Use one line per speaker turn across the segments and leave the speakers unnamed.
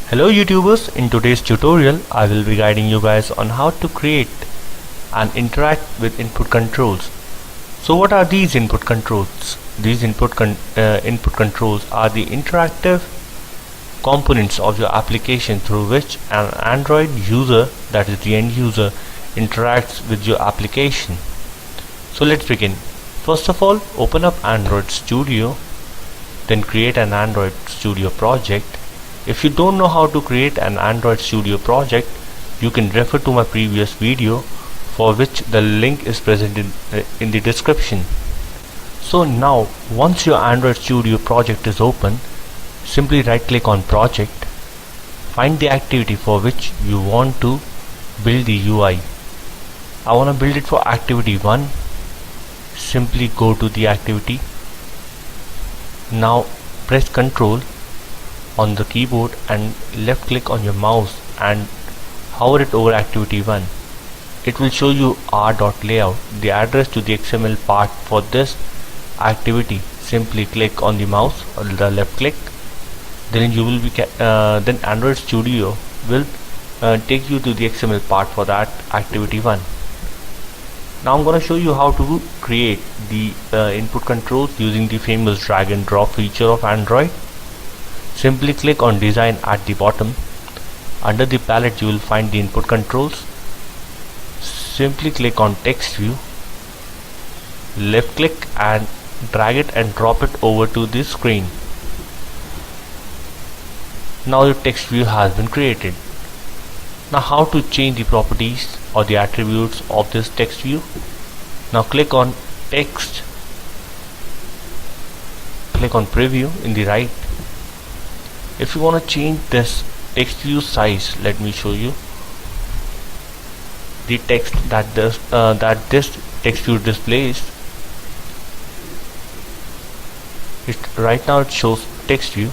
Hello YouTubers, in today's tutorial I will be guiding you guys on how to create and interact with input controls. So what are these input controls? These input controls are the interactive components of your application through which an Android user, that is the end user, interacts with your application. So let's begin. First of all, open up Android Studio, then create an Android Studio project. If you don't know how to create an Android Studio project, you can refer to my previous video, for which the link is present in the description. So now, once your Android Studio project is open, simply right click on project, find the activity for which you want to build the UI. I want to build it for activity 1. Simply go to the activity. Now press Ctrl on the keyboard and left click on your mouse and hover it over activity 1. It will show you r.layout, the address to the XML part for this activity. Simply click on the mouse or the left click, then you will be then Android Studio will take you to the XML part for that activity 1. Now I'm going to show you how to create the input controls using the famous drag and drop feature of Android. Simply click on design at the bottom. Under the palette you will find the input controls. Simply click on text view, left click and drag it and drop it over to the screen. Now your text view has been created. Now how to change the properties or the attributes of this text view? Now click on text, click on preview in the right. If you want to change this text view size, let me show you the text that this text view displays. Right now it shows text view.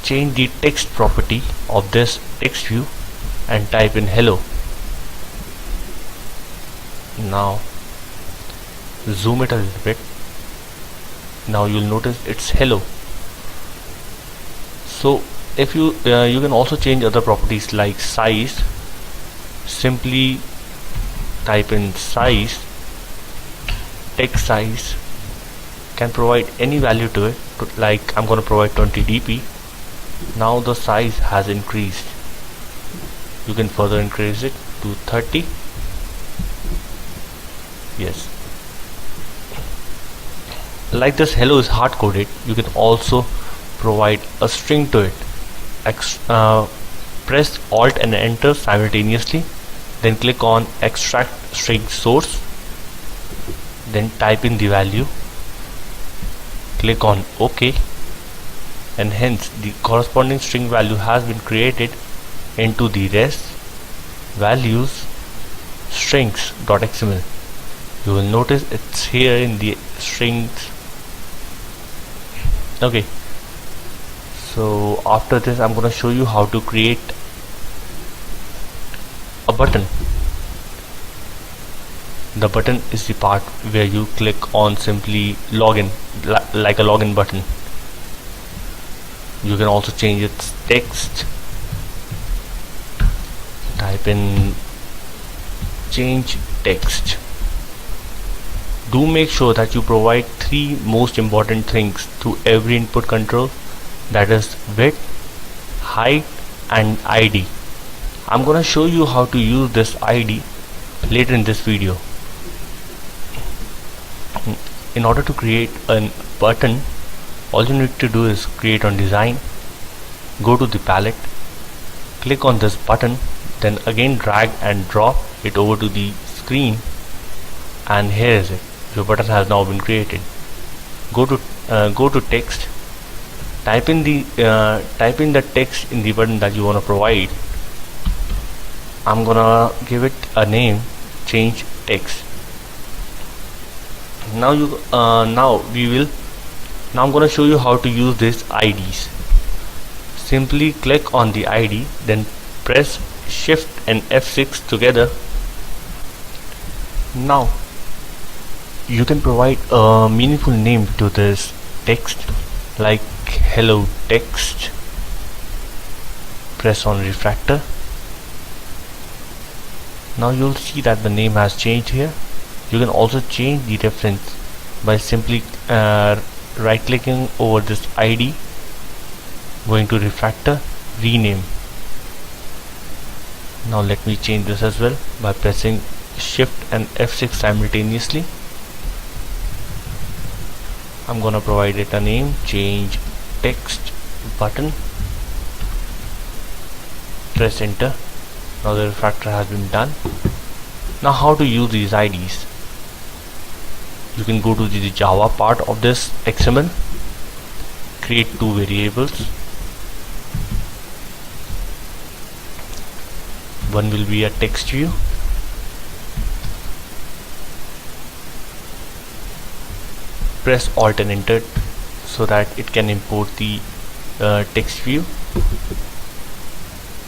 Change the text property of this text view and type in hello. Now zoom it a little bit. Now you'll notice it's hello. So if you can also change other properties like size. Simply type in size, text size, can provide any value to it, like I'm going to provide 20 dp. Now the size has increased. You can further increase it to 30. Yes. Like this hello is hard coded, you can also provide a string to it. Press Alt and Enter simultaneously, then click on extract string source, then type in the value, click on OK, and hence the corresponding string value has been created into the res values strings.xml. You will notice it's here in the strings. Okay, so after this I'm going to show you how to create a button. The button is the part where you click on simply login, like a login button. You can also change its text. Type in change text. Do make sure that you provide 3 most important things to every input control, that is width, height and ID. I'm going to show you how to use this ID later in this video. In order to create a button, all you need to do is create on design, go to the palette, click on this button, then again drag and drop it over to the screen, and here is it. Your button has now been created. Go to text, type in the text in the button that you want to provide. I'm gonna give it a name, change text. Now I'm gonna show you how to use these IDs. Simply click on the ID, then press Shift and F6 together. Now you can provide a meaningful name to this text like hello text. Press on refactor. Now you'll see that the name has changed here. You can also change the reference by simply right clicking over this ID, going to refactor, rename. Now let me change this as well by pressing Shift and F6 simultaneously. I'm gonna provide it a name, change text button. Press enter. Now the refactor has been done. Now how to use these IDs? You can go to the Java part of this XML, create two variables. One will be a text view, press Alt and Enter so that it can import the text view.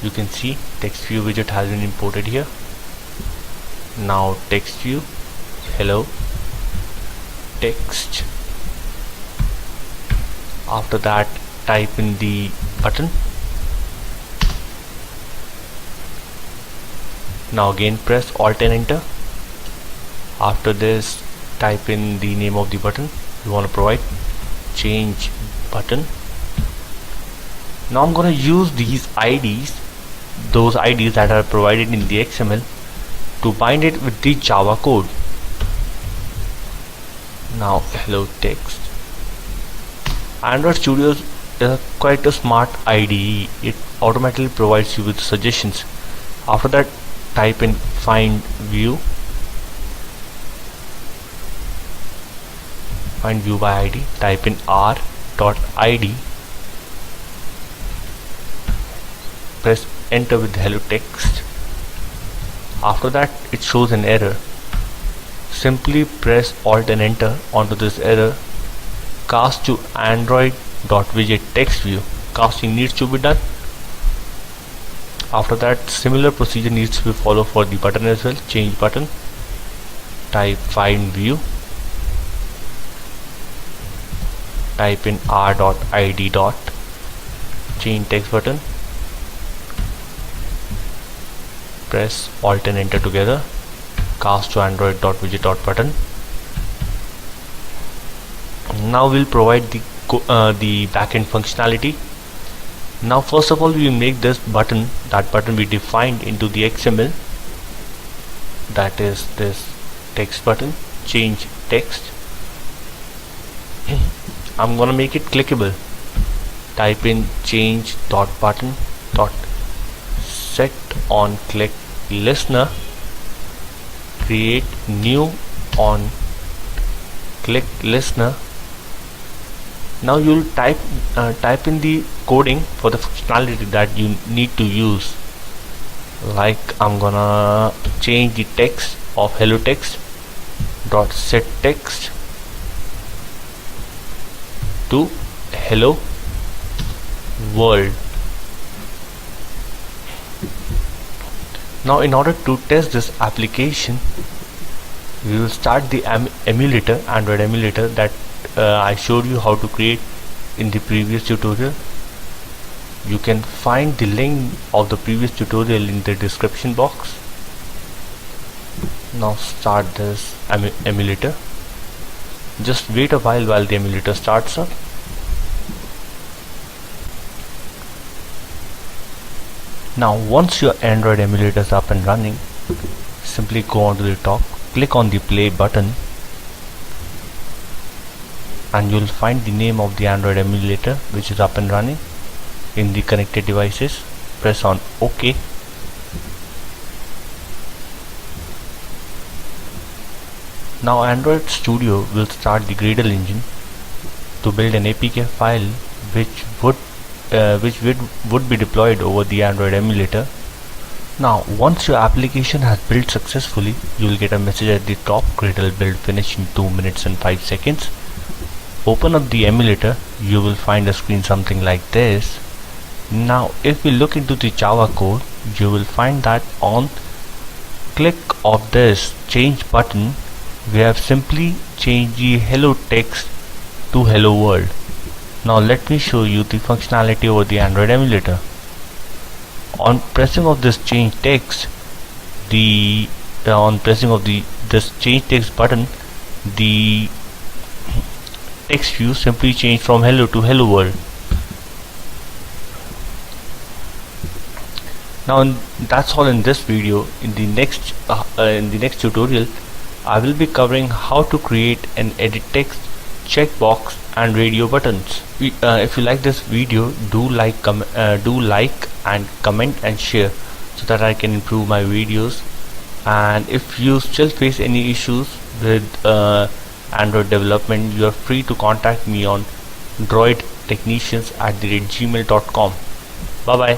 You can see text view widget has been imported here. Now text view, hello text. After that, type in the button. Now again press Alt and Enter. After this, type in the name of the button you want to provide, change button. Now I'm gonna use these IDs, those IDs that are provided in the XML, to bind it with the Java code. Now hello text. Android Studio is quite a smart IDE. It automatically provides you with suggestions. After that, type in find view by ID, type in r.id, press enter with hello text. After that, it shows an error. Simply press Alt and Enter onto this error. Cast to Android.widget text view. Casting needs to be done. After that, similar procedure needs to be followed for the button as well. Change button, type find view, type in r.id. Change text button, press Alt and Enter together. Cast to Android.widget.button. Now we'll provide the backend functionality. Now first of all, we will make this button, that button we defined into the XML, that is this text button, change text. I'm gonna make it clickable. Type in change button set on click listener, create new on click listener. Now you'll type in the coding for the functionality that you need to use. Like I'm gonna change the text of hello text dot set text to hello world. Now in order to test this application, we will start the emulator, Android emulator that I showed you how to create in the previous tutorial. You can find the link of the previous tutorial in the description box. Now start this emulator. Just wait a while the emulator starts up. Now once your Android emulator is up and running, simply go on to the top, click on the play button, and you'll find the name of the Android emulator which is up and running in the connected devices. Press on OK. Now Android Studio will start the Gradle engine to build an APK file which would be deployed over the Android emulator. Now once your application has built successfully, you will get a message at the top, Gradle build finished in 2 minutes and 5 seconds. Open up the emulator, you will find a screen something like this. Now if we look into the Java code, you will find that on click of this change button, we have simply changed the hello text to hello world. Now let me show you the functionality over the Android emulator. On pressing of this change text, this change text button, the text view simply changed from hello to hello world. Now that's all in this video. In the next tutorial, I will be covering how to create and edit text, checkbox and radio buttons. If you like this video, do like and comment and share so that I can improve my videos. And if you still face any issues with Android development, you are free to contact me on droidtechnicians@gmail.com. Bye bye.